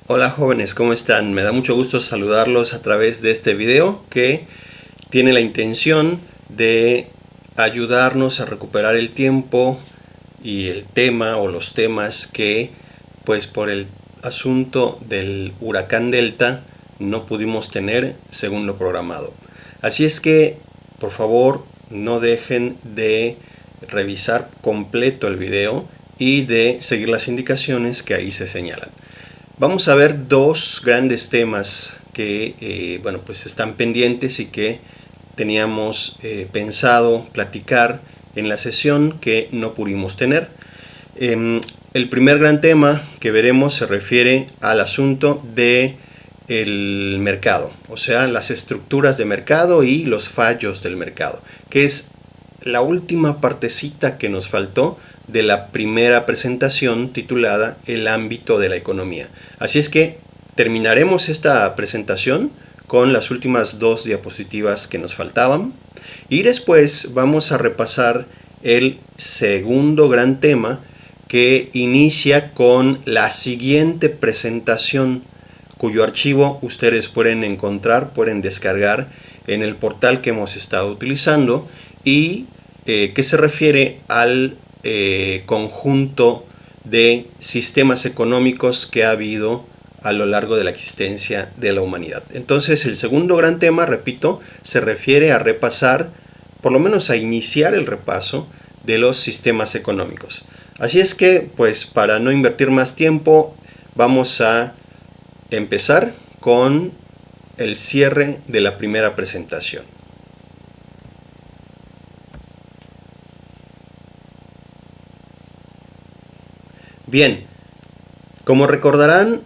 Hola jóvenes, ¿cómo están? Me da mucho gusto saludarlos a través de este video que tiene la intención de ayudarnos a recuperar el tiempo y el tema o los temas que pues por el asunto del huracán Delta no pudimos tener según lo programado. Así es que por favor no dejen de revisar completo el video y de seguir las indicaciones que ahí se señalan. Vamos a ver dos grandes temas que pues están pendientes y que teníamos pensado platicar en la sesión que no pudimos tener. El primer gran tema que veremos se refiere al asunto de el mercado, o sea, las estructuras de mercado y los fallos del mercado, que es la última partecita que nos faltó de la primera presentación titulada El ámbito de la economía. Así es que terminaremos esta presentación con las últimas dos diapositivas que nos faltaban y después vamos a repasar el segundo gran tema que inicia con la siguiente presentación, cuyo archivo ustedes pueden encontrar, pueden descargar en el portal que hemos estado utilizando y que se refiere al conjunto de sistemas económicos que ha habido a lo largo de la existencia de la humanidad. Entonces el segundo gran tema, repito, se refiere a repasar, por lo menos a iniciar el repaso de los sistemas económicos. Así es que, pues para no invertir más tiempo, vamos a empezar con el cierre de la primera presentación. Bien, como recordarán,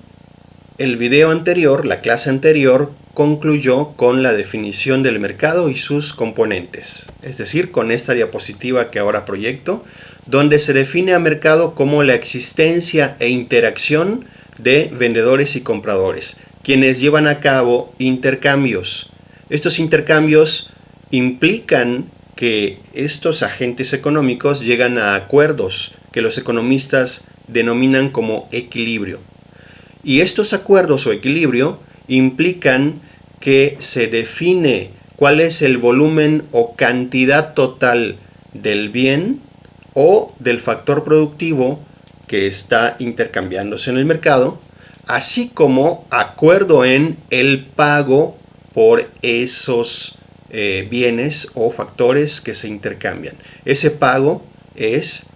el video anterior, la clase anterior, concluyó con la definición del mercado y sus componentes, es decir, con esta diapositiva que ahora proyecto, donde se define a mercado como la existencia e interacción de vendedores y compradores, quienes llevan a cabo intercambios. Estos intercambios implican que estos agentes económicos llegan a acuerdos que los economistas denominan como equilibrio. Y estos acuerdos o equilibrio implican que se define cuál es el volumen o cantidad total del bien o del factor productivo que está intercambiándose en el mercado, así como acuerdo en el pago por esos bienes o factores que se intercambian. Ese pago es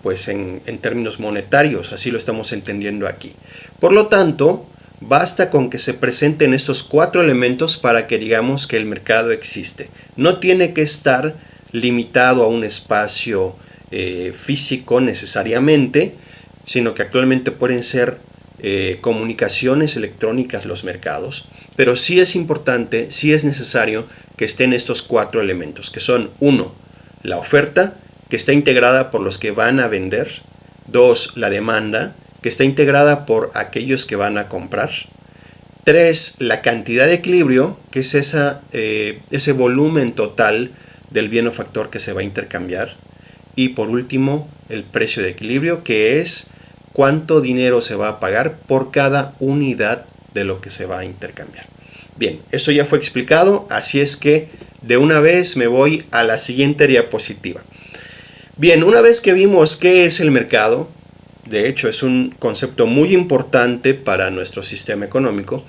pues en términos monetarios, así lo estamos entendiendo aquí. Por lo tanto, basta con que se presenten estos cuatro elementos para que digamos que el mercado existe. No tiene que estar limitado a un espacio físico necesariamente, sino que actualmente pueden ser comunicaciones electrónicas los mercados, pero sí es importante, sí es necesario que estén estos cuatro elementos, que son 1. La oferta, que está integrada por los que van a vender. 2. La demanda, que está integrada por aquellos que van a comprar. 3. La cantidad de equilibrio, que es ese volumen total del bien o factor que se va a intercambiar. Y por último, el precio de equilibrio, que es cuánto dinero se va a pagar por cada unidad de lo que se va a intercambiar. Bien, esto ya fue explicado, así es que de una vez me voy a la siguiente diapositiva. Bien, una vez que vimos qué es el mercado, de hecho es un concepto muy importante para nuestro sistema económico,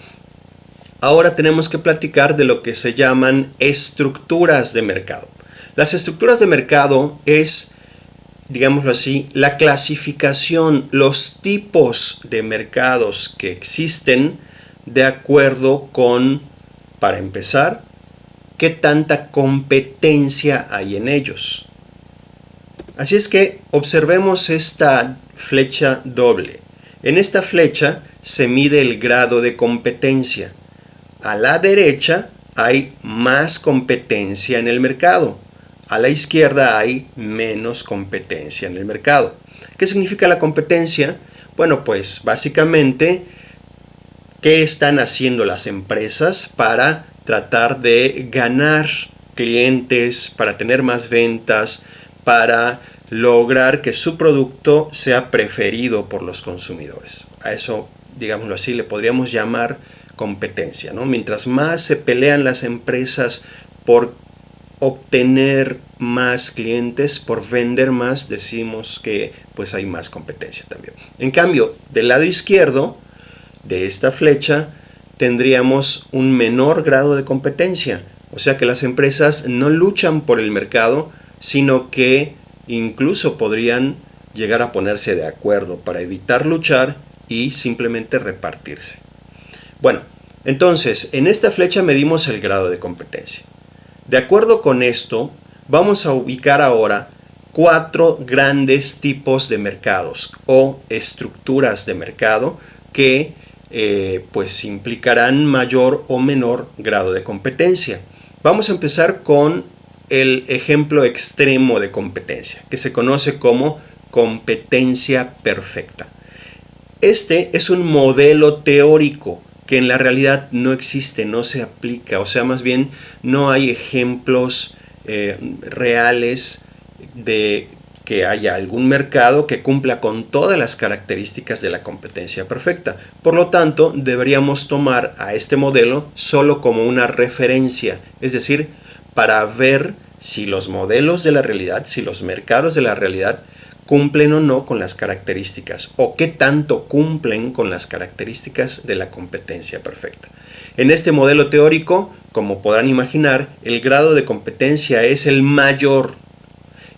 ahora tenemos que platicar de lo que se llaman estructuras de mercado. Las estructuras de mercado es, digámoslo así, la clasificación, los tipos de mercados que existen de acuerdo con, para empezar, qué tanta competencia hay en ellos. Así es que observemos esta flecha doble. En esta flecha se mide el grado de competencia. A la derecha hay más competencia en el mercado. A la izquierda hay menos competencia en el mercado. ¿Qué significa la competencia? Bueno, pues básicamente, ¿qué están haciendo las empresas para tratar de ganar clientes, para tener más ventas, para lograr que su producto sea preferido por los consumidores? A eso digámoslo así, le podríamos llamar competencia, ¿no? Mientras más se pelean las empresas por obtener más clientes, por vender más, decimos que pues hay más competencia también. En cambio, del lado izquierdo de esta flecha tendríamos un menor grado de competencia, o sea que las empresas no luchan por el mercado, sino que incluso podrían llegar a ponerse de acuerdo para evitar luchar y simplemente repartirse. Bueno, entonces en esta flecha medimos el grado de competencia. De acuerdo con esto, vamos a ubicar ahora 4 grandes tipos de mercados o estructuras de mercado que pues implicarán mayor o menor grado de competencia. Vamos a empezar con el ejemplo extremo de competencia, que se conoce como competencia perfecta. Este es un modelo teórico que en la realidad no existe, no se aplica, o sea, más bien no hay ejemplos reales de que haya algún mercado que cumpla con todas las características de la competencia perfecta. Por lo tanto, deberíamos tomar a este modelo solo como una referencia, es decir, para ver si los modelos de la realidad, si los mercados de la realidad cumplen o no con las características o qué tanto cumplen con las características de la competencia perfecta. En este modelo teórico, como podrán imaginar, el grado de competencia es el mayor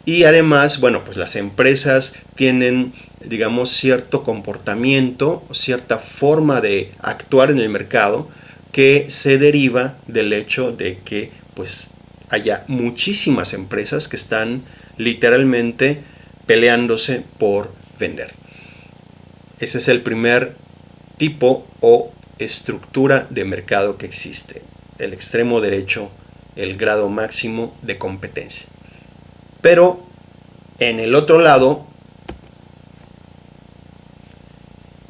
y además, bueno, pues las empresas tienen, digamos, cierto comportamiento, cierta forma de actuar en el mercado que se deriva del hecho de que pues haya muchísimas empresas que están literalmente peleándose por vender. Ese es el primer tipo o estructura de mercado que existe. El extremo derecho, el grado máximo de competencia. Pero en el otro lado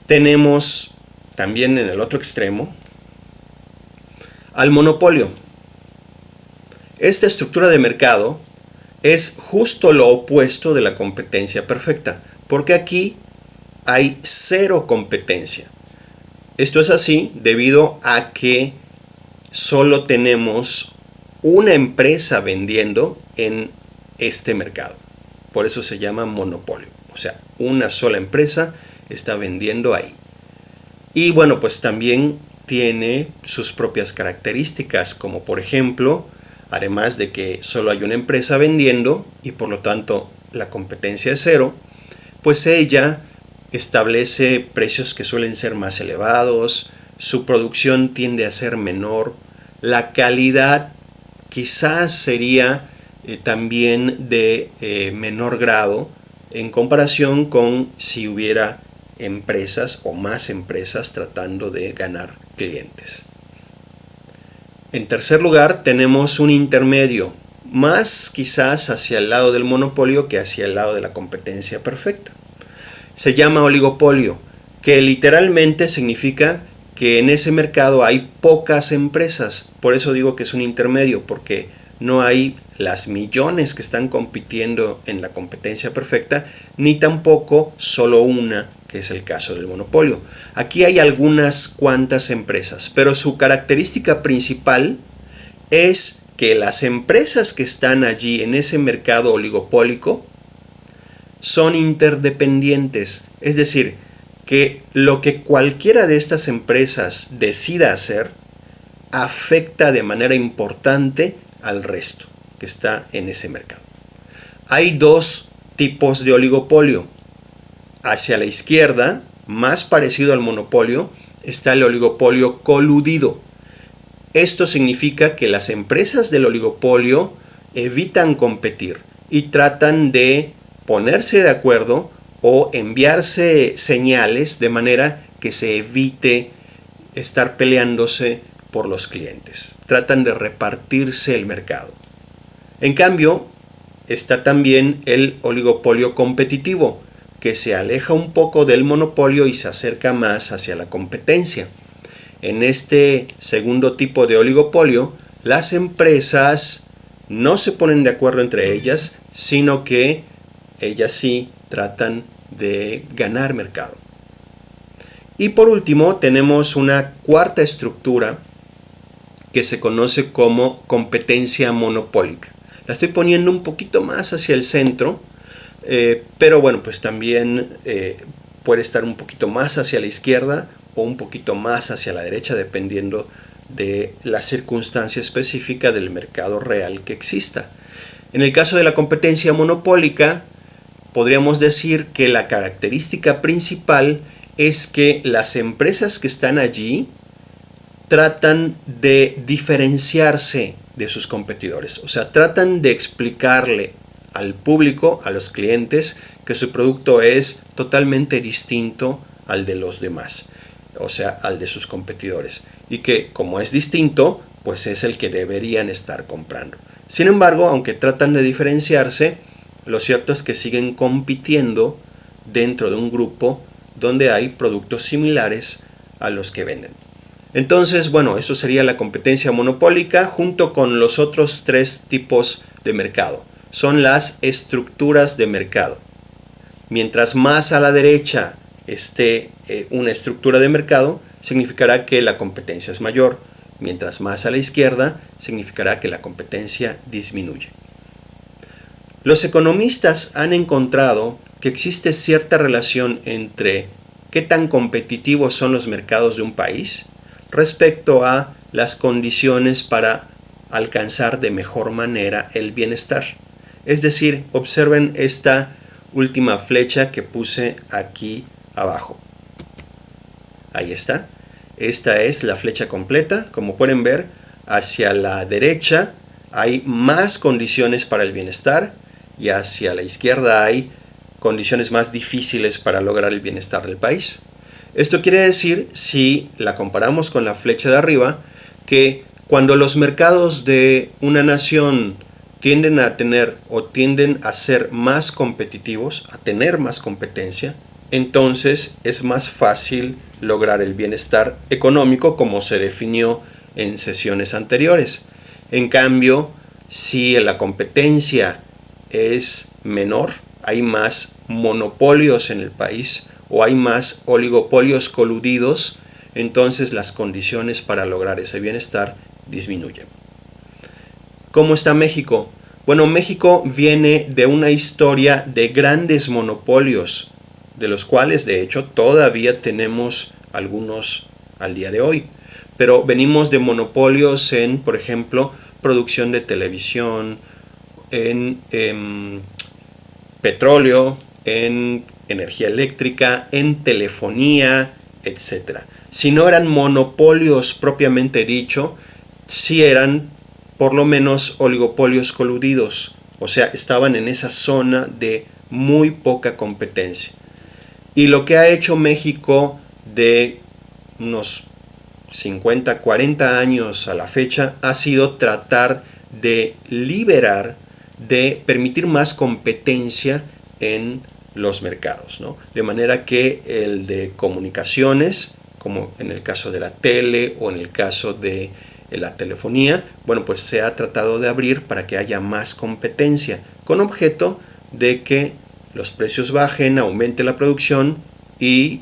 tenemos también en el otro extremo al monopolio. Esta estructura de mercado es justo lo opuesto de la competencia perfecta, porque aquí hay cero competencia. Esto es así debido a que solo tenemos una empresa vendiendo en este mercado. Por eso se llama monopolio. O sea, una sola empresa está vendiendo ahí. Y bueno, pues también tiene sus propias características, como por ejemplo, además de que solo hay una empresa vendiendo y por lo tanto la competencia es cero, pues ella establece precios que suelen ser más elevados, su producción tiende a ser menor, la calidad quizás sería también de menor grado en comparación con si hubiera empresas o más empresas tratando de ganar clientes. En tercer lugar, tenemos un intermedio, más quizás hacia el lado del monopolio que hacia el lado de la competencia perfecta. Se llama oligopolio, que literalmente significa que en ese mercado hay pocas empresas. Por eso digo que es un intermedio, porque no hay las millones que están compitiendo en la competencia perfecta, ni tampoco solo una, que es el caso del monopolio. Aquí hay algunas cuantas empresas, pero su característica principal es que las empresas que están allí en ese mercado oligopólico son interdependientes, es decir, que lo que cualquiera de estas empresas decida hacer afecta de manera importante al resto que está en ese mercado. Hay dos tipos de oligopolio. Hacia la izquierda, más parecido al monopolio, está el oligopolio coludido. Esto significa que las empresas del oligopolio evitan competir y tratan de ponerse de acuerdo o enviarse señales de manera que se evite estar peleándose por los clientes. Tratan de repartirse el mercado. En cambio, está también el oligopolio competitivo, que se aleja un poco del monopolio y se acerca más hacia la competencia. En este segundo tipo de oligopolio, las empresas no se ponen de acuerdo entre ellas, sino que ellas sí tratan de ganar mercado. Y por último tenemos una cuarta estructura que se conoce como competencia monopólica. La estoy poniendo un poquito más hacia el centro, pero bueno, pues también puede estar un poquito más hacia la izquierda o un poquito más hacia la derecha, dependiendo de la circunstancia específica del mercado real que exista. En el caso de la competencia monopólica, podríamos decir que la característica principal es que las empresas que están allí tratan de diferenciarse de sus competidores. O sea, tratan de explicarle al público, a los clientes, que su producto es totalmente distinto al de los demás. O sea, al de sus competidores. Y que como es distinto, pues es el que deberían estar comprando. Sin embargo, aunque tratan de diferenciarse, lo cierto es que siguen compitiendo dentro de un grupo donde hay productos similares a los que venden. Entonces, bueno, eso sería la competencia monopólica junto con los otros tres tipos de mercado. Son las estructuras de mercado. Mientras más a la derecha esté una estructura de mercado, significará que la competencia es mayor. Mientras más a la izquierda, significará que la competencia disminuye. Los economistas han encontrado que existe cierta relación entre qué tan competitivos son los mercados de un país respecto a las condiciones para alcanzar de mejor manera el bienestar. Es decir, observen esta última flecha que puse aquí abajo. Ahí está. Esta es la flecha completa. Como pueden ver, hacia la derecha hay más condiciones para el bienestar y hacia la izquierda hay condiciones más difíciles para lograr el bienestar del país. Esto quiere decir, si la comparamos con la flecha de arriba, que cuando los mercados de una nación tienden a tener o tienden a ser más competitivos, a tener más competencia, entonces es más fácil lograr el bienestar económico como se definió en sesiones anteriores. En cambio, si la competencia es menor, hay más monopolios en el país o hay más oligopolios coludidos, entonces las condiciones para lograr ese bienestar disminuyen. ¿Cómo está México? Bueno, México viene de una historia de grandes monopolios, de los cuales de hecho todavía tenemos algunos al día de hoy. Pero venimos de monopolios en, por ejemplo, producción de televisión, en petróleo, en energía eléctrica, en telefonía, etc. Si no eran monopolios propiamente dicho, sí eran por lo menos oligopolios coludidos, o sea, estaban en esa zona de muy poca competencia. Y lo que ha hecho México de unos 50, 40 años a la fecha ha sido tratar de liberar, de permitir más competencia en los mercados, ¿no? De manera que el de comunicaciones, como en el caso de la tele o en el caso de la telefonía, bueno, pues se ha tratado de abrir para que haya más competencia, con objeto de que los precios bajen, aumente la producción y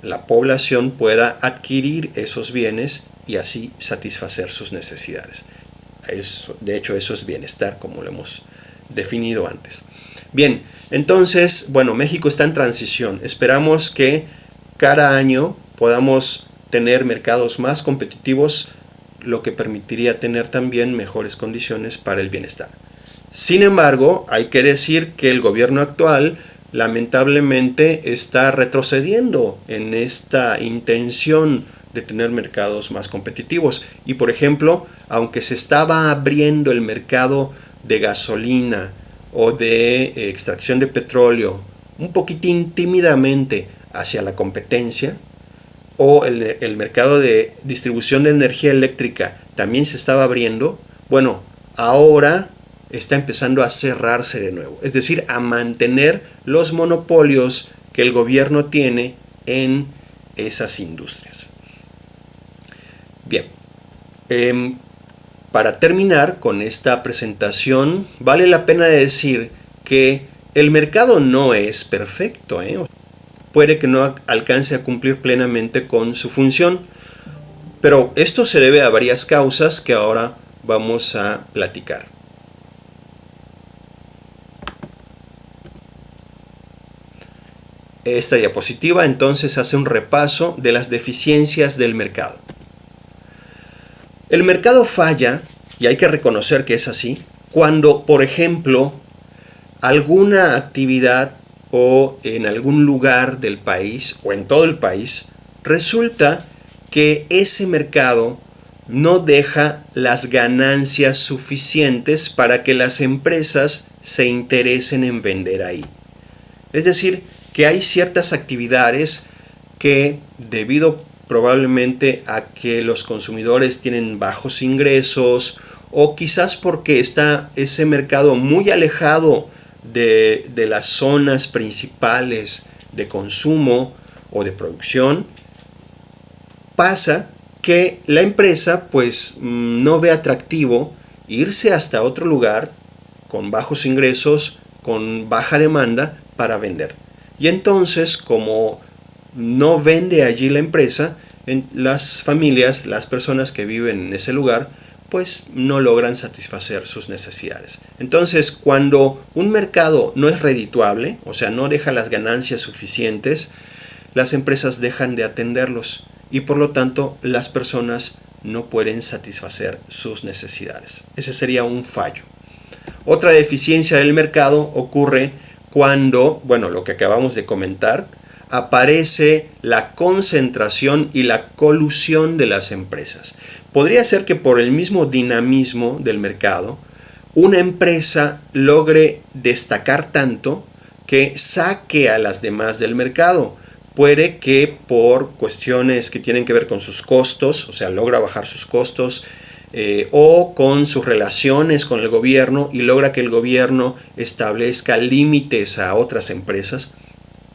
la población pueda adquirir esos bienes y así satisfacer sus necesidades. De hecho, eso es bienestar, como lo hemos definido antes. Bien, entonces, bueno, México está en transición. Esperamos que cada año podamos tener mercados más competitivos, lo que permitiría tener también mejores condiciones para el bienestar. Sin embargo, hay que decir que el gobierno actual lamentablemente está retrocediendo en esta intención de tener mercados más competitivos. Y por ejemplo, aunque se estaba abriendo el mercado de gasolina o de extracción de petróleo un poquitín tímidamente hacia la competencia, o el mercado de distribución de energía eléctrica también se estaba abriendo, bueno, ahora está empezando a cerrarse de nuevo, es decir, a mantener los monopolios que el gobierno tiene en esas industrias. Bien, para terminar con esta presentación, vale la pena decir que el mercado no es perfecto, puede que no alcance a cumplir plenamente con su función. Pero esto se debe a varias causas que ahora vamos a platicar. Esta diapositiva entonces hace un repaso de las deficiencias del mercado. El mercado falla, y hay que reconocer que es así, cuando, por ejemplo, alguna actividad o en algún lugar del país o en todo el país resulta que ese mercado no deja las ganancias suficientes para que las empresas se interesen en vender ahí. Es decir, que hay ciertas actividades que, debido probablemente a que los consumidores tienen bajos ingresos o quizás porque está ese mercado muy alejado de las zonas principales de consumo o de producción, pasa que la empresa pues no ve atractivo irse hasta otro lugar con bajos ingresos, con baja demanda para vender. Y entonces, como no vende allí la empresa, las familias, las personas que viven en ese lugar, pues no logran satisfacer sus necesidades. Entonces, cuando un mercado no es redituable, o sea, no deja las ganancias suficientes, las empresas dejan de atenderlos y por lo tanto las personas no pueden satisfacer sus necesidades. Ese sería un fallo. Otra deficiencia del mercado ocurre cuando, bueno, lo que acabamos de comentar, aparece la concentración y la colusión de las empresas. Podría ser que por el mismo dinamismo del mercado, una empresa logre destacar tanto que saque a las demás del mercado. Puede que por cuestiones que tienen que ver con sus costos, o sea, logra bajar sus costos, o con sus relaciones con el gobierno y logra que el gobierno establezca límites a otras empresas.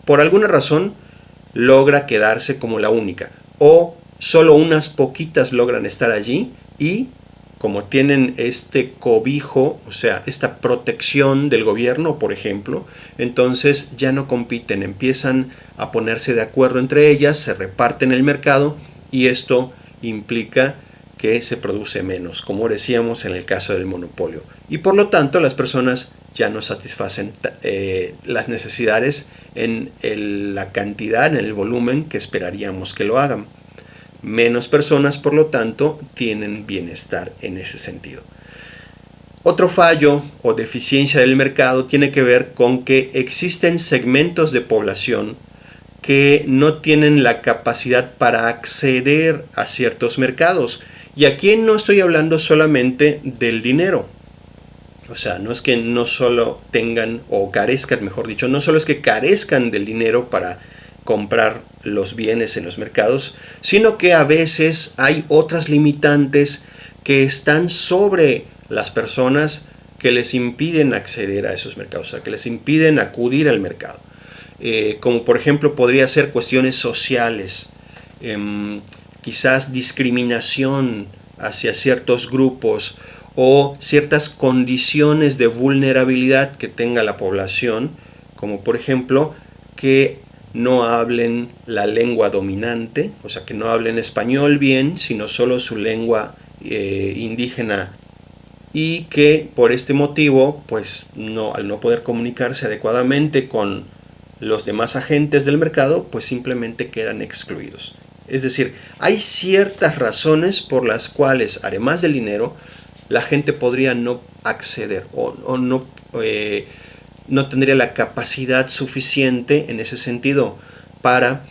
Por alguna razón logra quedarse como la única, o solo unas poquitas logran estar allí y como tienen este cobijo, o sea, esta protección del gobierno, por ejemplo, entonces ya no compiten, empiezan a ponerse de acuerdo entre ellas, se reparten el mercado y esto implica que se produce menos, como decíamos en el caso del monopolio. Y por lo tanto las personas ya no satisfacen las necesidades en la cantidad, en el volumen que esperaríamos que lo hagan. Menos personas, por lo tanto, tienen bienestar en ese sentido. Otro fallo o deficiencia del mercado tiene que ver con que existen segmentos de población que no tienen la capacidad para acceder a ciertos mercados. Y aquí no estoy hablando solamente del dinero. O sea, no es que no solo tengan o carezcan, mejor dicho, no solo es que carezcan del dinero para comprar los bienes en los mercados, sino que a veces hay otras limitantes que están sobre las personas que les impiden acceder a esos mercados, o sea, que les impiden acudir al mercado. Como por ejemplo podría ser cuestiones sociales, quizás discriminación hacia ciertos grupos o ciertas condiciones de vulnerabilidad que tenga la población, como por ejemplo que no hablen la lengua dominante, o sea que no hablen español bien, sino solo su lengua indígena, y que por este motivo, pues al no poder comunicarse adecuadamente con los demás agentes del mercado, pues simplemente quedan excluidos. Es decir, hay ciertas razones por las cuales, además del dinero, la gente podría no acceder o no tendría la capacidad suficiente en ese sentido para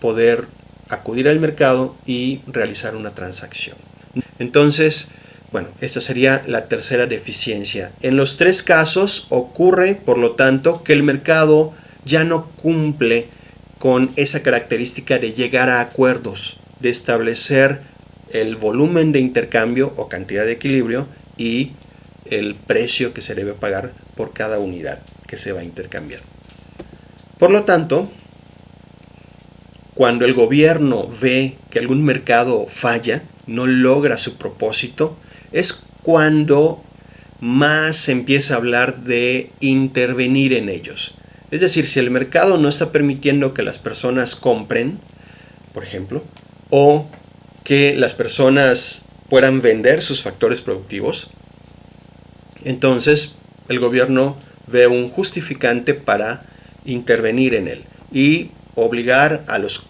poder acudir al mercado y realizar una transacción. Entonces, bueno, esta sería la tercera deficiencia. En los tres casos ocurre, por lo tanto, que el mercado ya no cumple con esa característica de llegar a acuerdos, de establecer el volumen de intercambio o cantidad de equilibrio y el precio que se debe pagar por cada unidad que se va a intercambiar. Por lo tanto, cuando el gobierno ve que algún mercado falla, no logra su propósito, es cuando más se empieza a hablar de intervenir en ellos. Es decir, si el mercado no está permitiendo que las personas compren, por ejemplo, o que las personas puedan vender sus factores productivos, entonces el gobierno ve un justificante para intervenir en él y obligar a los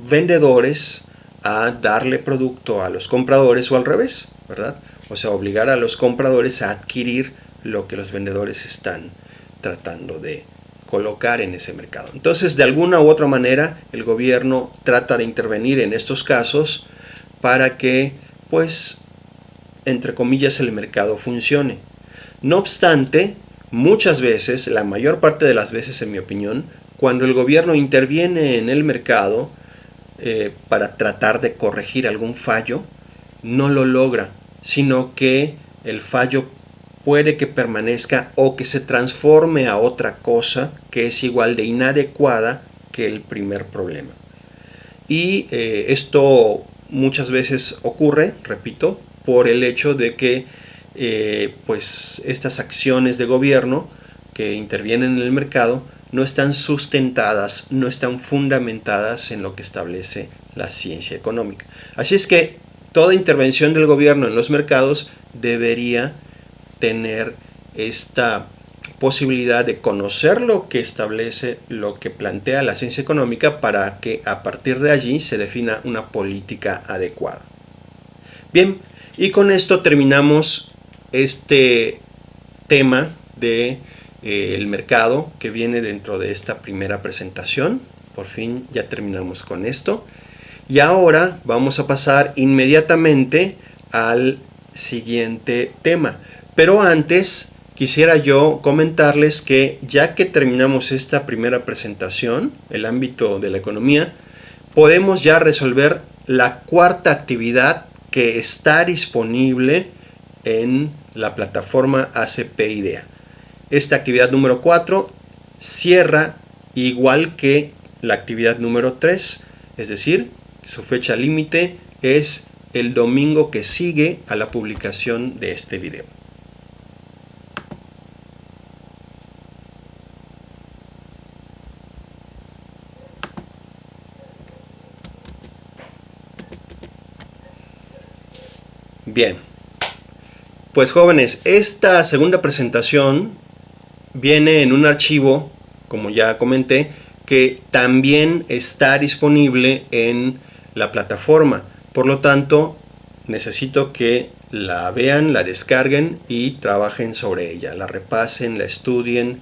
vendedores a darle producto a los compradores o al revés, ¿verdad? O sea, obligar a los compradores a adquirir lo que los vendedores están tratando de colocar en ese mercado. Entonces, de alguna u otra manera, el gobierno trata de intervenir en estos casos para que, pues, entre comillas, el mercado funcione. No obstante, muchas veces, la mayor parte de las veces en mi opinión, cuando el gobierno interviene en el mercado para tratar de corregir algún fallo, no lo logra, sino que el fallo puede que permanezca o que se transforme a otra cosa que es igual de inadecuada que el primer problema. Y esto muchas veces ocurre, repito, por el hecho de que pues estas acciones de gobierno que intervienen en el mercado no están sustentadas, no están fundamentadas en lo que establece la ciencia económica. Así es que toda intervención del gobierno en los mercados debería tener esta posibilidad de conocer lo que establece, lo que plantea la ciencia económica, para que a partir de allí se defina una política adecuada. Bien, y con esto terminamos este tema de el mercado que viene dentro de esta primera presentación. Por fin ya terminamos con esto. Y ahora vamos a pasar inmediatamente al siguiente tema. Pero antes quisiera yo comentarles que ya que terminamos esta primera presentación, el ámbito de la economía, podemos ya resolver la cuarta actividad que está disponible en la plataforma ACP IDEA. Esta actividad número 4 cierra igual que la actividad número 3, es decir, su fecha límite es el domingo que sigue a la publicación de este video. Bien, pues jóvenes, esta segunda presentación viene en un archivo, como ya comenté, que también está disponible en la plataforma. Por lo tanto, necesito que la vean, la descarguen y trabajen sobre ella, la repasen, la estudien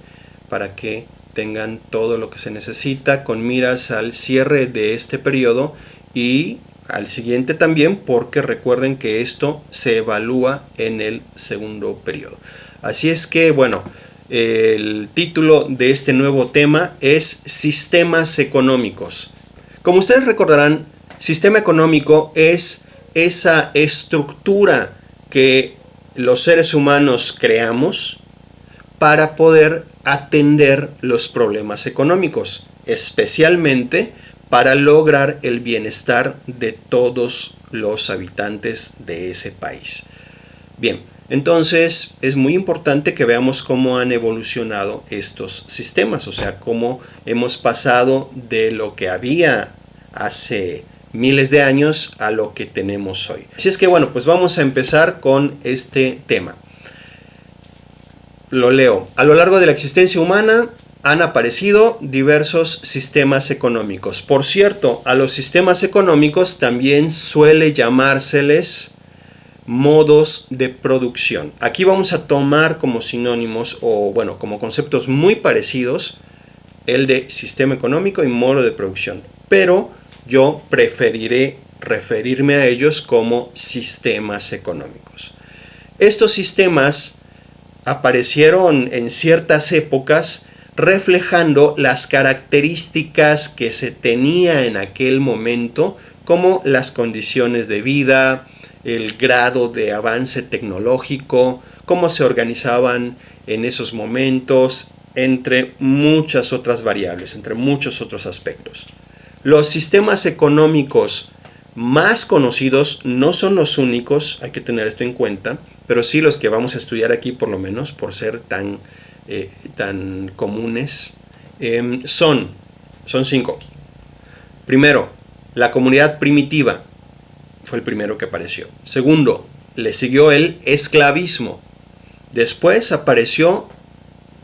para que tengan todo lo que se necesita con miras al cierre de este periodo y al siguiente también, porque recuerden que esto se evalúa en el segundo periodo. Así es que, bueno, el título de este nuevo tema es Sistemas Económicos. Como ustedes recordarán, sistema económico es esa estructura que los seres humanos creamos para poder atender los problemas económicos, especialmente para lograr el bienestar de todos los habitantes de ese país. Bien, entonces es muy importante que veamos cómo han evolucionado estos sistemas, o sea, cómo hemos pasado de lo que había hace miles de años a lo que tenemos hoy. Así es que bueno, pues vamos a empezar con este tema. Lo leo. A lo largo de la existencia humana han aparecido diversos sistemas económicos. Por cierto, a los sistemas económicos también suele llamárseles modos de producción. Aquí vamos a tomar como sinónimos o bueno, como conceptos muy parecidos el de sistema económico y modo de producción, pero yo preferiré referirme a ellos como sistemas económicos. Estos sistemas aparecieron en ciertas épocas reflejando las características que se tenía en aquel momento, como las condiciones de vida, el grado de avance tecnológico, cómo se organizaban en esos momentos, entre muchas otras variables, entre muchos otros aspectos. Los sistemas económicos más conocidos no son los únicos, hay que tener esto en cuenta, pero sí los que vamos a estudiar aquí, por lo menos por ser tan comunes Son 5. Primero, la comunidad primitiva fue el primero que apareció. Segundo, le siguió el esclavismo. Después apareció,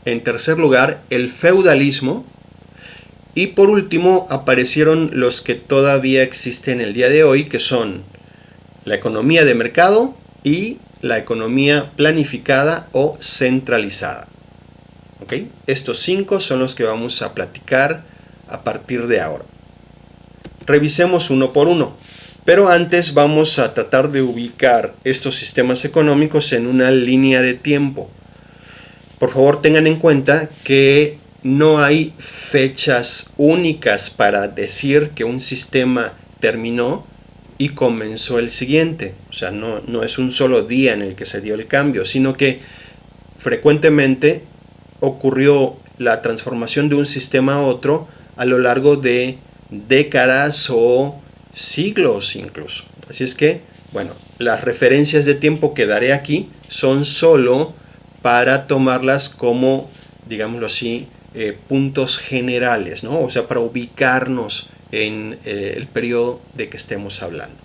en tercer lugar, el feudalismo. Y por último aparecieron los que todavía existen el día de hoy, que son la economía de mercado y la economía planificada o centralizada. ¿Ok? Estos 5 son los que vamos a platicar a partir de ahora. Revisemos uno por uno, pero antes vamos a tratar de ubicar estos sistemas económicos en una línea de tiempo. Por favor, tengan en cuenta que no hay fechas únicas para decir que un sistema terminó y comenzó el siguiente. O sea, no es un solo día en el que se dio el cambio, sino que frecuentemente ocurrió la transformación de un sistema a otro a lo largo de décadas o siglos incluso. Así es que, bueno, las referencias de tiempo que daré aquí son solo para tomarlas como, digámoslo así, puntos generales, ¿no? O sea, para ubicarnos en el periodo de que estemos hablando.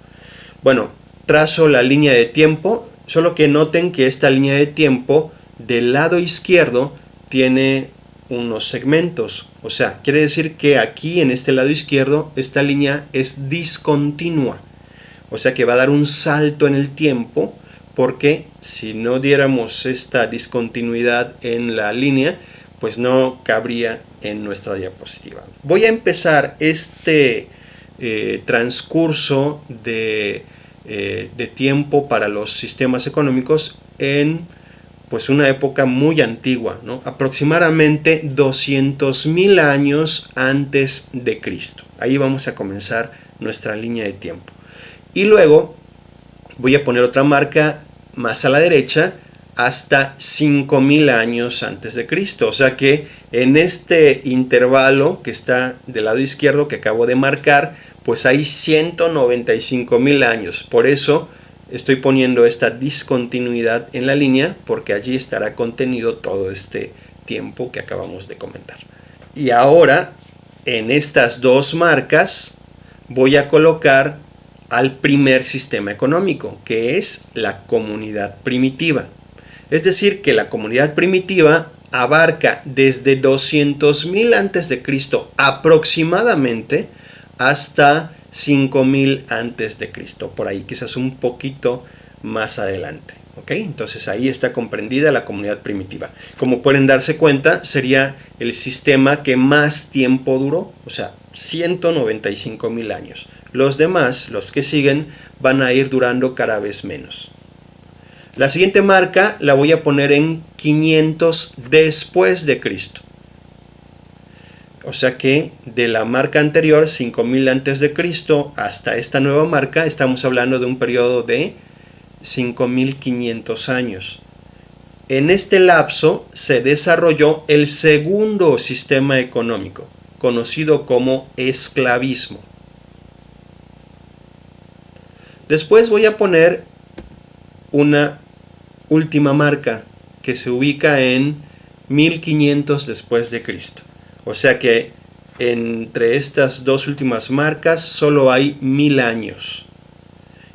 Bueno, trazo la línea de tiempo, solo que noten que esta línea de tiempo del lado izquierdo tiene unos segmentos. O sea, quiere decir que aquí en este lado izquierdo esta línea es discontinua. O sea que va a dar un salto en el tiempo, porque si no diéramos esta discontinuidad en la línea, pues no cabría en nuestra diapositiva. Voy a empezar este transcurso de tiempo para los sistemas económicos en pues una época muy antigua, ¿no? Aproximadamente 200.000 años antes de Cristo. Ahí vamos a comenzar nuestra línea de tiempo. Y luego voy a poner otra marca más a la derecha hasta 5.000 años antes de Cristo. O sea que en este intervalo que está del lado izquierdo que acabo de marcar, pues hay 195.000 años. Por eso estoy poniendo esta discontinuidad en la línea, porque allí estará contenido todo este tiempo que acabamos de comentar. Y ahora, en estas dos marcas, voy a colocar al primer sistema económico, que es la comunidad primitiva. Es decir, que la comunidad primitiva abarca desde 200.000 antes de Cristo aproximadamente hasta 5.000 antes de Cristo, por ahí quizás un poquito más adelante. ¿Ok? Entonces ahí está comprendida la comunidad primitiva. Como pueden darse cuenta, sería el sistema que más tiempo duró, o sea, 195.000 años. Los demás, los que siguen, van a ir durando cada vez menos. La siguiente marca la voy a poner en 500 después de Cristo. O sea que de la marca anterior, 5.000 antes de Cristo, hasta esta nueva marca, estamos hablando de un periodo de 5.500 años. En este lapso se desarrolló el segundo sistema económico, conocido como esclavismo. Después voy a poner una última marca que se ubica en 1500 después de Cristo. O sea que entre estas dos últimas marcas solo hay 1000 años.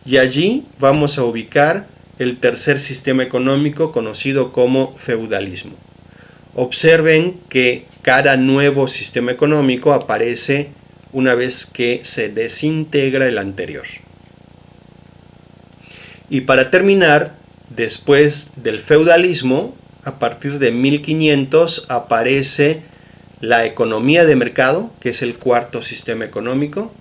Y allí vamos a ubicar el tercer sistema económico conocido como feudalismo. Observen que cada nuevo sistema económico aparece una vez que se desintegra el anterior. Y para terminar, después del feudalismo, a partir de 1500 aparece la economía de mercado, que es el cuarto sistema económico,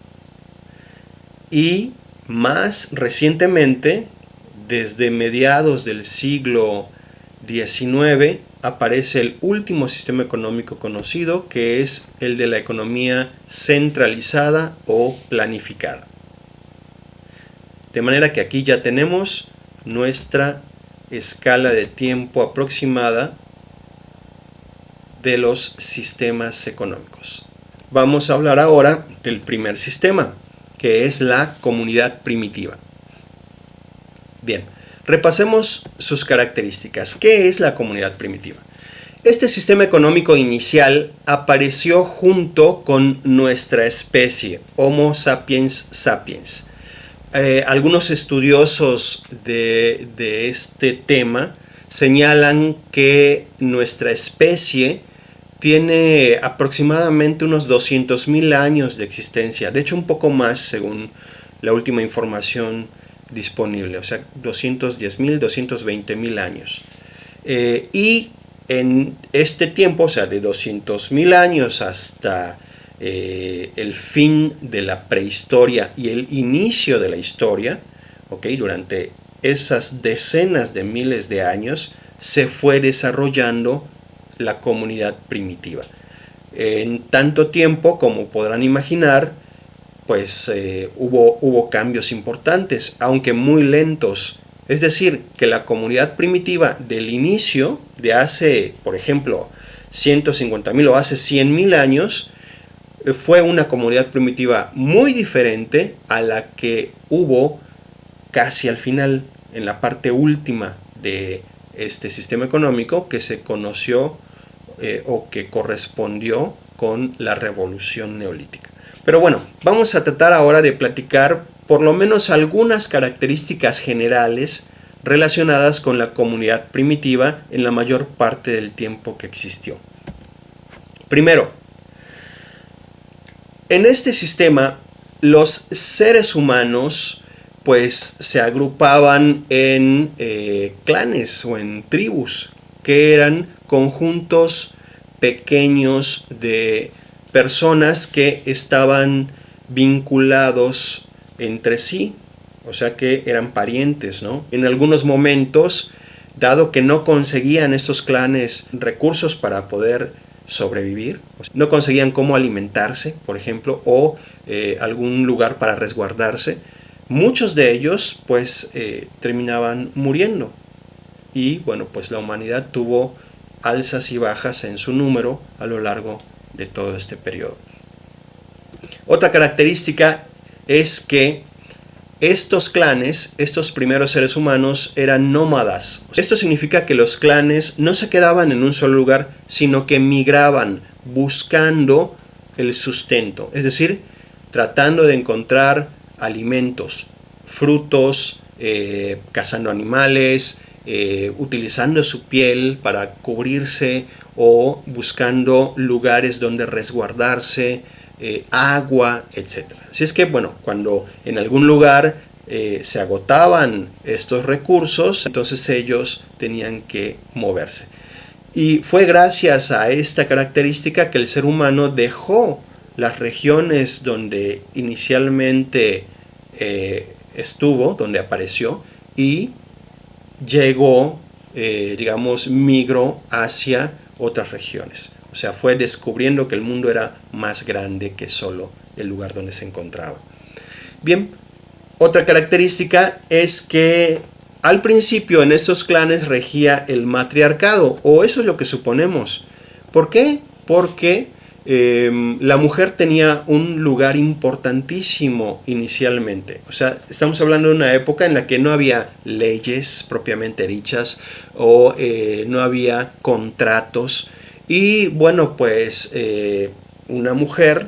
y más recientemente, desde mediados del siglo XIX, aparece el último sistema económico conocido, que es el de la economía centralizada o planificada. De manera que aquí ya tenemos nuestra escala de tiempo aproximada de los sistemas económicos. Vamos a hablar ahora del primer sistema, que es la comunidad primitiva. Bien, repasemos sus características. ¿Qué es la comunidad primitiva? Este sistema económico inicial apareció junto con nuestra especie, Homo sapiens sapiens. Algunos estudiosos de este tema señalan que nuestra especie tiene aproximadamente unos 200.000 años de existencia, de hecho un poco más según la última información disponible, o sea 210.000, 220.000 años. Y en este tiempo, o sea de 200.000 años hasta el fin de la prehistoria y el inicio de la historia, ¿okay? Durante esas decenas de miles de años se fue desarrollando la comunidad primitiva. En tanto tiempo, como podrán imaginar, pues hubo cambios importantes, aunque muy lentos. Es decir, que la comunidad primitiva del inicio, de hace, por ejemplo, 150.000 o hace 100.000 años, fue una comunidad primitiva muy diferente a la que hubo casi al final, en la parte última de este sistema económico, que se conoció o que correspondió con la revolución neolítica. Pero bueno, vamos a tratar ahora de platicar por lo menos algunas características generales relacionadas con la comunidad primitiva en la mayor parte del tiempo que existió. Primero, en este sistema los seres humanos pues se agrupaban en clanes o en tribus, que eran conjuntos pequeños de personas que estaban vinculados entre sí, o sea que eran parientes, ¿no? En algunos momentos, dado que no conseguían estos clanes recursos para poder sobrevivir, no conseguían cómo alimentarse, por ejemplo, o algún lugar para resguardarse, muchos de ellos pues terminaban muriendo. Y bueno, pues la humanidad tuvo alzas y bajas en su número a lo largo de todo este periodo. Otra característica es que estos clanes, estos primeros seres humanos, eran nómadas. Esto significa que los clanes no se quedaban en un solo lugar, sino que migraban buscando el sustento, es decir, tratando de encontrar alimentos, frutos, cazando animales, utilizando su piel para cubrirse o buscando lugares donde resguardarse, agua, etc. Así es que, bueno, cuando en algún lugar se agotaban estos recursos, entonces ellos tenían que moverse. Y fue gracias a esta característica que el ser humano dejó las regiones donde inicialmente estuvo, donde apareció, y llegó, migró hacia otras regiones. O sea, fue descubriendo que el mundo era más grande que solo el lugar donde se encontraba. Bien, otra característica es que al principio en estos clanes regía el matriarcado, o eso es lo que suponemos. ¿Por qué? Porque la mujer tenía un lugar importantísimo inicialmente. O sea, estamos hablando de una época en la que no había leyes propiamente dichas o no había contratos. Y bueno, pues una mujer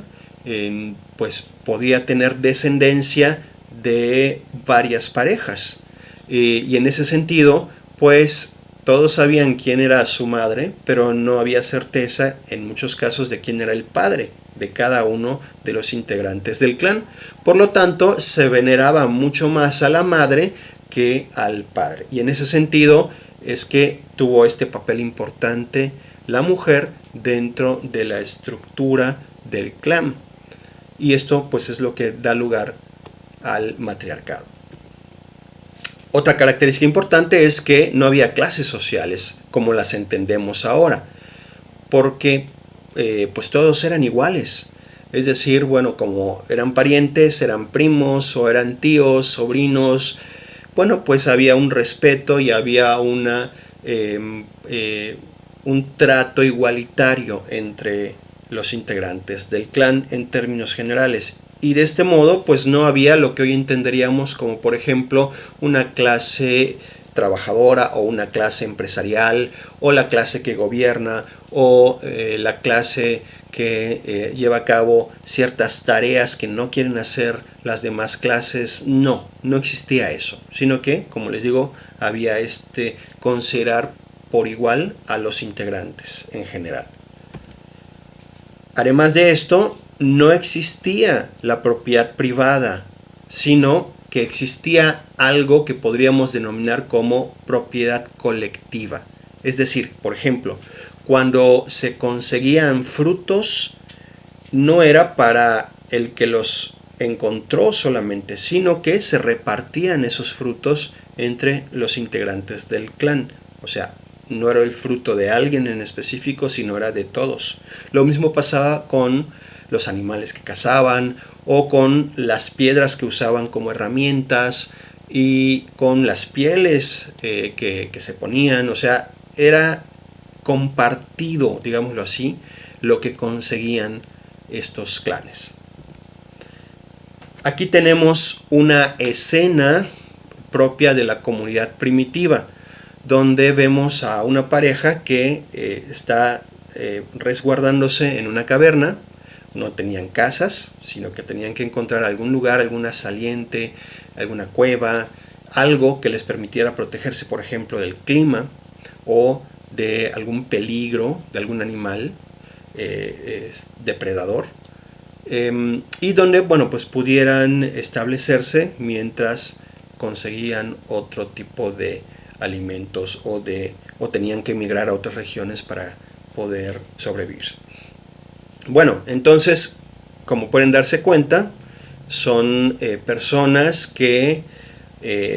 pues podía tener descendencia de varias parejas. Y en ese sentido, pues todos sabían quién era su madre, pero no había certeza en muchos casos de quién era el padre de cada uno de los integrantes del clan. Por lo tanto, se veneraba mucho más a la madre que al padre. Y en ese sentido es que tuvo este papel importante la mujer dentro de la estructura del clan. Y esto pues es lo que da lugar al matriarcado. Otra característica importante es que no había clases sociales como las entendemos ahora, porque pues todos eran iguales. Es decir, bueno, como eran parientes, eran primos o eran tíos, sobrinos, bueno, pues había un respeto y había un trato igualitario entre los integrantes del clan en términos generales. Y de este modo pues no había lo que hoy entenderíamos como por ejemplo una clase trabajadora o una clase empresarial o la clase que gobierna o la clase que lleva a cabo ciertas tareas que no quieren hacer las demás clases. No existía eso, sino que, como les digo, había considerar por igual a los integrantes en general. Además de esto, no existía la propiedad privada, sino que existía algo que podríamos denominar como propiedad colectiva. Es decir, por ejemplo, cuando se conseguían frutos, no era para el que los encontró solamente, sino que se repartían esos frutos entre los integrantes del clan. O sea, no era el fruto de alguien en específico, sino era de todos. Lo mismo pasaba con los animales que cazaban o con las piedras que usaban como herramientas y con las pieles que se ponían. O sea, era compartido, digámoslo así, lo que conseguían estos clanes. Aquí tenemos una escena propia de la comunidad primitiva, donde vemos a una pareja que está resguardándose en una caverna. No tenían casas, sino que tenían que encontrar algún lugar, alguna saliente, alguna cueva, algo que les permitiera protegerse, por ejemplo, del clima o de algún peligro, de algún animal depredador, y donde, bueno, pues pudieran establecerse mientras conseguían otro tipo de alimentos o tenían que emigrar a otras regiones para poder sobrevivir. Bueno, entonces, como pueden darse cuenta, son personas que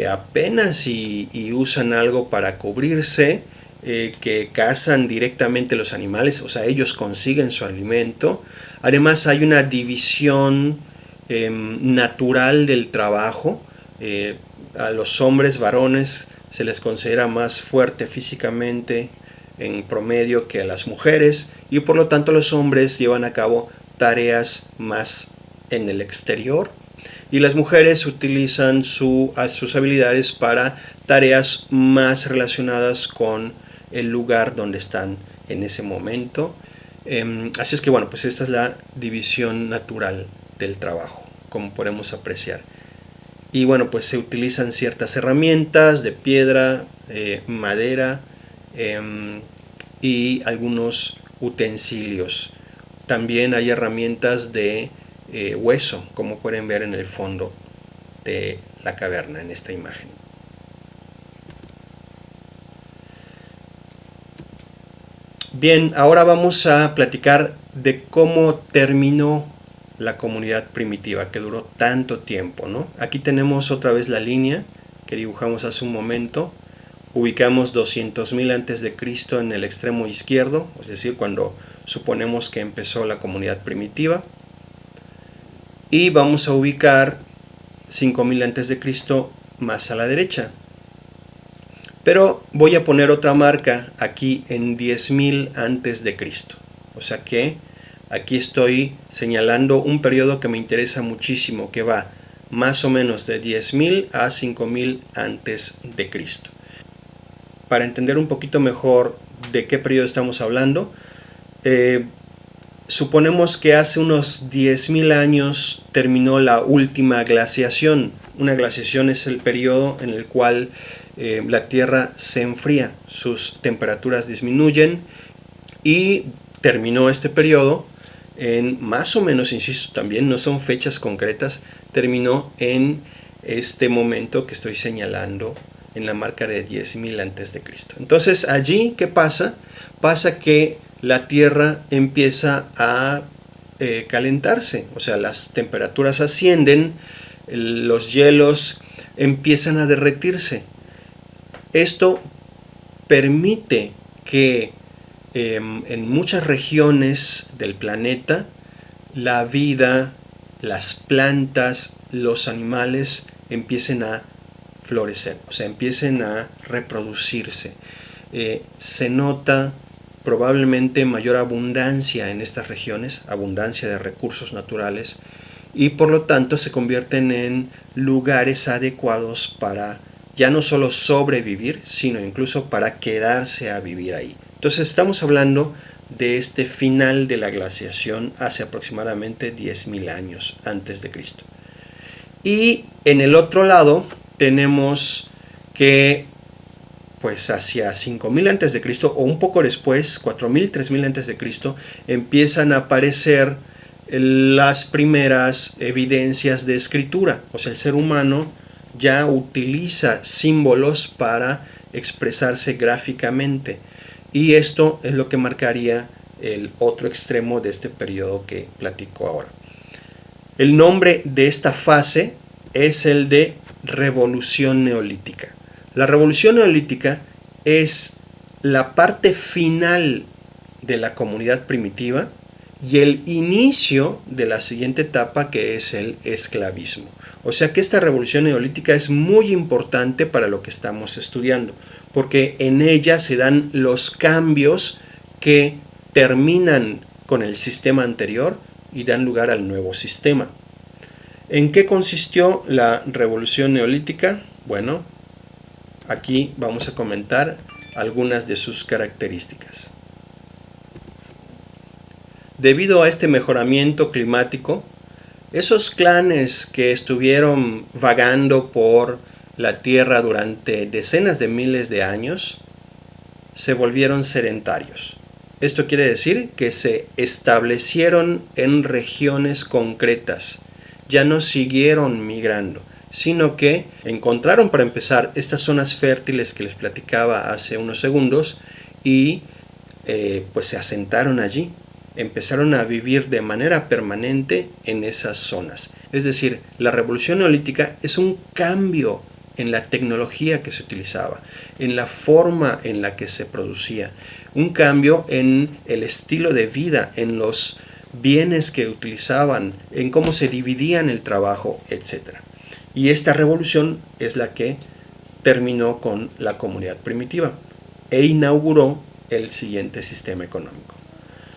apenas y usan algo para cubrirse, que cazan directamente los animales, o sea, ellos consiguen su alimento. Además hay una división natural del trabajo. A los hombres varones se les considera más fuerte físicamente en promedio que a las mujeres, y por lo tanto los hombres llevan a cabo tareas más en el exterior y las mujeres utilizan sus habilidades para tareas más relacionadas con el lugar donde están en ese momento. Así es que, bueno, pues esta es la división natural del trabajo, como podemos apreciar. Y bueno, pues se utilizan ciertas herramientas de piedra, madera y algunos utensilios. También hay herramientas de hueso, como pueden ver en el fondo de la caverna en esta imagen. Bien, ahora vamos a platicar de cómo terminó la comunidad primitiva, que duró tanto tiempo, ¿no? Aquí tenemos otra vez la línea que dibujamos hace un momento. Ubicamos 200.000 a.C. en el extremo izquierdo, es decir, cuando suponemos que empezó la comunidad primitiva. Y vamos a ubicar 5.000 a.C. más a la derecha. Pero voy a poner otra marca aquí en 10.000 a.C. O sea que aquí estoy señalando un periodo que me interesa muchísimo, que va más o menos de 10.000 a 5.000 a.C. Para entender un poquito mejor de qué periodo estamos hablando, suponemos que hace unos 10.000 años terminó la última glaciación. Una glaciación es el periodo en el cual la Tierra se enfría, sus temperaturas disminuyen, y terminó este periodo en más o menos, insisto, también no son fechas concretas, terminó en este momento que estoy señalando en la marca de 10.000 a.C. Entonces allí, ¿qué pasa? Pasa que la Tierra empieza a calentarse, o sea, las temperaturas ascienden, los hielos empiezan a derretirse. Esto permite que en muchas regiones del planeta la vida, las plantas, los animales empiecen a florecer, o sea, empiecen a reproducirse. Se nota probablemente mayor abundancia en estas regiones, abundancia de recursos naturales, y por lo tanto se convierten en lugares adecuados para ya no solo sobrevivir, sino incluso para quedarse a vivir ahí. Entonces estamos hablando de este final de la glaciación hace aproximadamente 10.000 años antes de Cristo. Y en el otro lado tenemos que pues hacia 5.000 antes de Cristo o un poco después, 4.000, 3.000 antes de Cristo, empiezan a aparecer las primeras evidencias de escritura. O sea, el ser humano ya utiliza símbolos para expresarse gráficamente. Y esto es lo que marcaría el otro extremo de este periodo que platico ahora. El nombre de esta fase es el de Revolución Neolítica. La Revolución Neolítica es la parte final de la comunidad primitiva y el inicio de la siguiente etapa, que es el esclavismo. O sea que esta Revolución Neolítica es muy importante para lo que estamos estudiando, porque en ella se dan los cambios que terminan con el sistema anterior y dan lugar al nuevo sistema. ¿En qué consistió la Revolución Neolítica? Bueno, aquí vamos a comentar algunas de sus características. Debido a este mejoramiento climático, esos clanes que estuvieron vagando por la Tierra durante decenas de miles de años se volvieron sedentarios. Esto quiere decir que se establecieron en regiones concretas, ya no siguieron migrando, sino que encontraron, para empezar, estas zonas fértiles que les platicaba hace unos segundos y pues se asentaron allí, empezaron a vivir de manera permanente en esas zonas. Es decir, la Revolución Neolítica es un cambio en la tecnología que se utilizaba, en la forma en la que se producía, un cambio en el estilo de vida, en los bienes que utilizaban, en cómo se dividían el trabajo, etc. Y esta revolución es la que terminó con la comunidad primitiva e inauguró el siguiente sistema económico.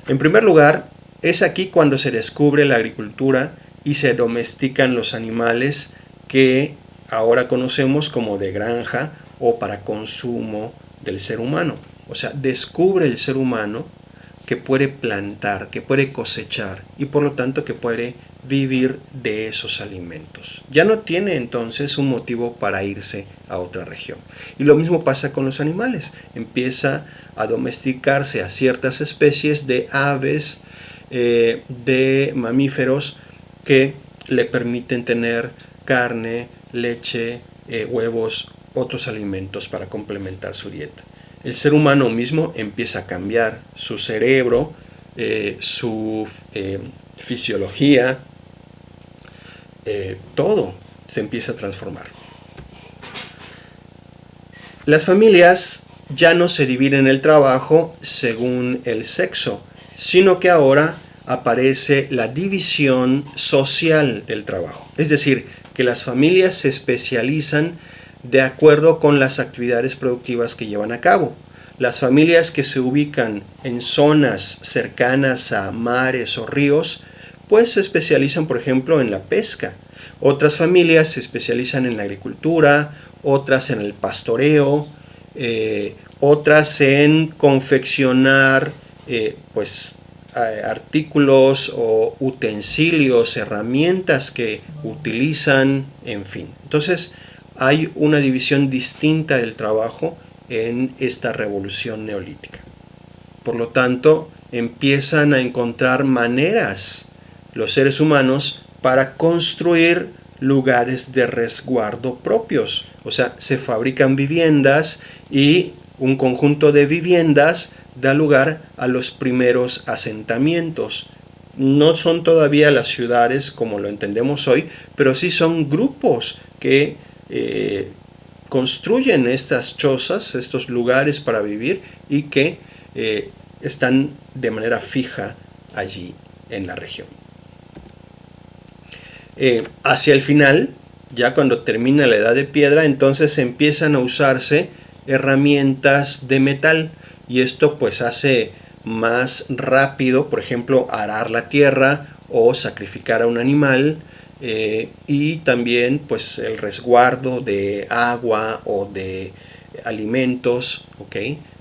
En primer lugar, es aquí cuando se descubre la agricultura y se domestican los animales que ahora conocemos como de granja o para consumo del ser humano. O sea, descubre el ser humano que puede plantar, que puede cosechar y por lo tanto que puede vivir de esos alimentos. Ya no tiene entonces un motivo para irse a otra región. Y lo mismo pasa con los animales. Empieza a domesticarse a ciertas especies de aves, de mamíferos que le permiten tener carne, leche, huevos, otros alimentos para complementar su dieta. El ser humano mismo empieza a cambiar su cerebro, su fisiología, todo se empieza a transformar. Las familias ya no se dividen el trabajo según el sexo, sino que ahora aparece la división social del trabajo. Es decir, que las familias se especializan de acuerdo con las actividades productivas que llevan a cabo. Las familias que se ubican en zonas cercanas a mares o ríos, pues se especializan, por ejemplo, en la pesca. Otras familias se especializan en la agricultura, otras en el pastoreo, otras en confeccionar artículos o utensilios, herramientas que utilizan, en fin. Entonces, hay una división distinta del trabajo en esta revolución neolítica. Por lo tanto, empiezan a encontrar maneras los seres humanos para construir lugares de resguardo propios. O sea, se fabrican viviendas y un conjunto de viviendas da lugar a los primeros asentamientos. No son todavía las ciudades como lo entendemos hoy, pero sí son grupos que construyen estas chozas, estos lugares para vivir y que están de manera fija allí en la región. Hacia el final, ya cuando termina la edad de piedra, entonces empiezan a usarse herramientas de metal y esto pues hace más rápido, por ejemplo, arar la tierra o sacrificar a un animal, y también pues el resguardo de agua o de alimentos, ¿ok?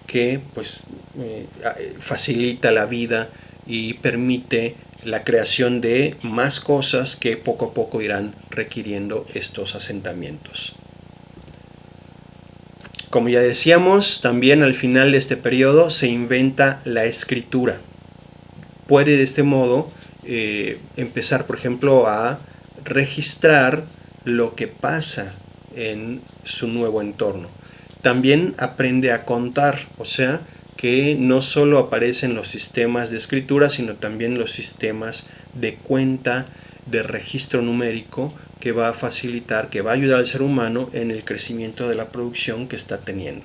Que pues facilita la vida y permite la creación de más cosas que poco a poco irán requiriendo estos asentamientos. Como ya decíamos, también al final de este periodo se inventa la escritura. Puede de este modo empezar, por ejemplo, a registrar lo que pasa en su nuevo entorno. También aprende a contar, o sea, que no solo aparecen los sistemas de escritura, sino también los sistemas de cuenta, de registro numérico, que va a facilitar, que va a ayudar al ser humano en el crecimiento de la producción que está teniendo.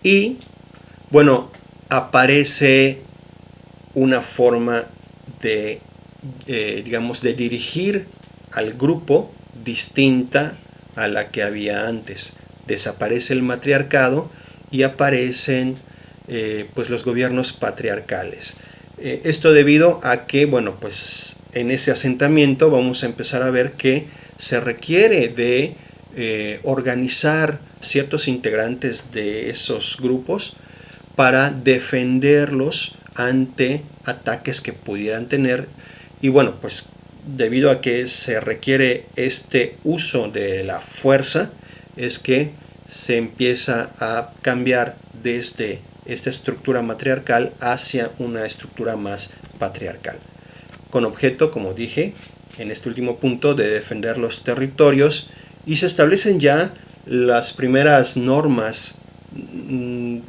Y, bueno, aparece una forma de, digamos, de dirigir al grupo distinta a la que había antes. Desaparece el matriarcado y aparecen pues los gobiernos patriarcales. Esto debido a que, bueno, pues en ese asentamiento vamos a empezar a ver que se requiere de organizar ciertos integrantes de esos grupos para defenderlos ante ataques que pudieran tener. Y bueno, pues debido a que se requiere este uso de la fuerza, es que se empieza a cambiar desde esta estructura matriarcal hacia una estructura más patriarcal, con objeto, como dije en este último punto, de defender los territorios, y se establecen ya las primeras normas.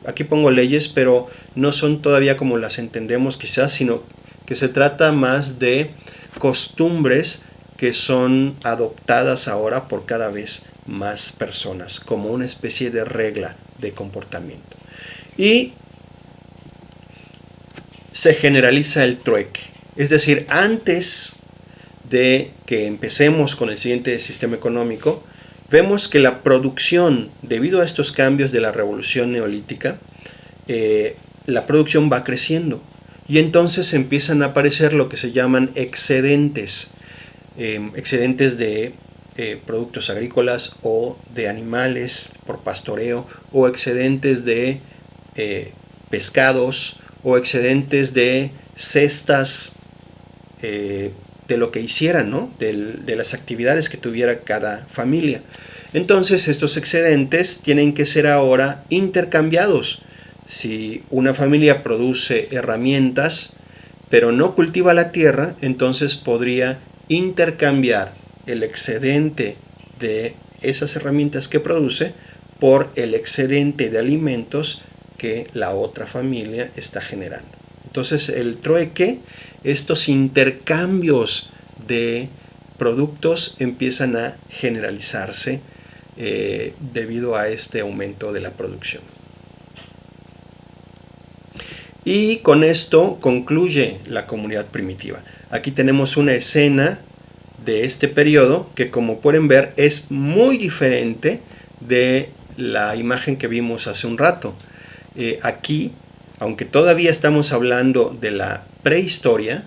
Aquí pongo leyes, pero no son todavía como las entendemos quizás, sino que se trata más de costumbres que son adoptadas ahora por cada vez más personas, como una especie de regla de comportamiento. Y se generaliza el trueque. Es decir, antes de que empecemos con el siguiente sistema económico, vemos que la producción, debido a estos cambios de la revolución neolítica, la producción va creciendo. Y entonces empiezan a aparecer lo que se llaman excedentes. Excedentes de productos agrícolas o de animales por pastoreo, o excedentes de pescados, o excedentes de cestas de lo que hicieran, ¿no? de las actividades que tuviera cada familia. Entonces estos excedentes tienen que ser ahora intercambiados. Si una familia produce herramientas pero no cultiva la tierra, entonces podría intercambiar el excedente de esas herramientas que produce por el excedente de alimentos que la otra familia está generando. Entonces el trueque, estos intercambios de productos empiezan a generalizarse debido a este aumento de la producción. Y con esto concluye la comunidad primitiva. Aquí tenemos una escena de este periodo que, como pueden ver, es muy diferente de la imagen que vimos hace un rato. Aquí, aunque todavía estamos hablando de la prehistoria,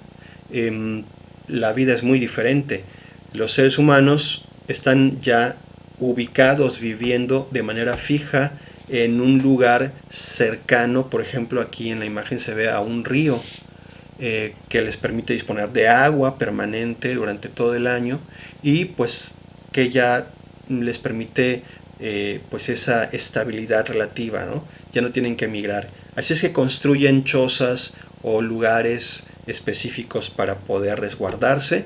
la vida es muy diferente. Los seres humanos están ya ubicados, viviendo de manera fija en un lugar cercano. Por ejemplo, aquí en la imagen se ve a un río que les permite disponer de agua permanente durante todo el año, y pues que ya les permite pues esa estabilidad relativa, ¿no? Ya no tienen que emigrar. Así es que construyen chozas o lugares específicos para poder resguardarse.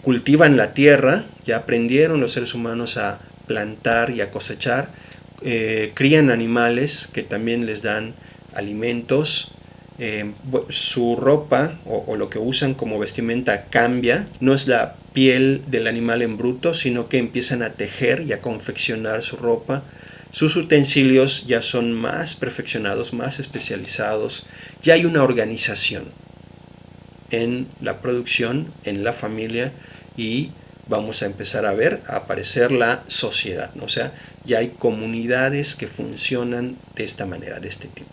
Cultivan la tierra, ya aprendieron los seres humanos a plantar y a cosechar. Crían animales que también les dan alimentos. Su ropa o lo que usan como vestimenta cambia. No es la piel del animal en bruto, sino que empiezan a tejer y a confeccionar su ropa. Sus utensilios ya son más perfeccionados, más especializados. Ya hay una organización en la producción, en la familia, y vamos a empezar a ver a aparecer la sociedad, ¿no? O sea, ya hay comunidades que funcionan de esta manera, de este tipo.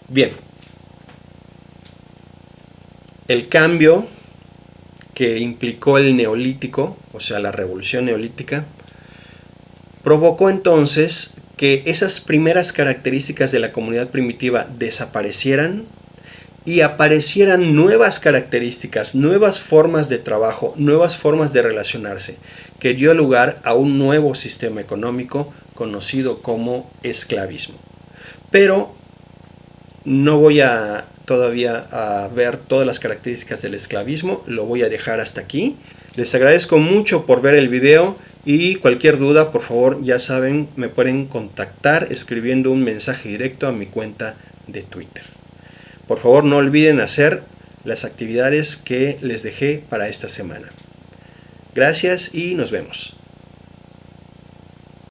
Bien, El cambio que implicó el neolítico, o sea, la revolución neolítica, provocó entonces que esas primeras características de la comunidad primitiva desaparecieran y aparecieran nuevas características, nuevas formas de trabajo, nuevas formas de relacionarse, que dio lugar a un nuevo sistema económico conocido como esclavismo. Pero no voy a todavía a ver todas las características del esclavismo, lo voy a dejar hasta aquí. Les agradezco mucho por ver el video y cualquier duda, por favor, ya saben, me pueden contactar escribiendo un mensaje directo a mi cuenta de Twitter. Por favor, no olviden hacer las actividades que les dejé para esta semana. Gracias y nos vemos.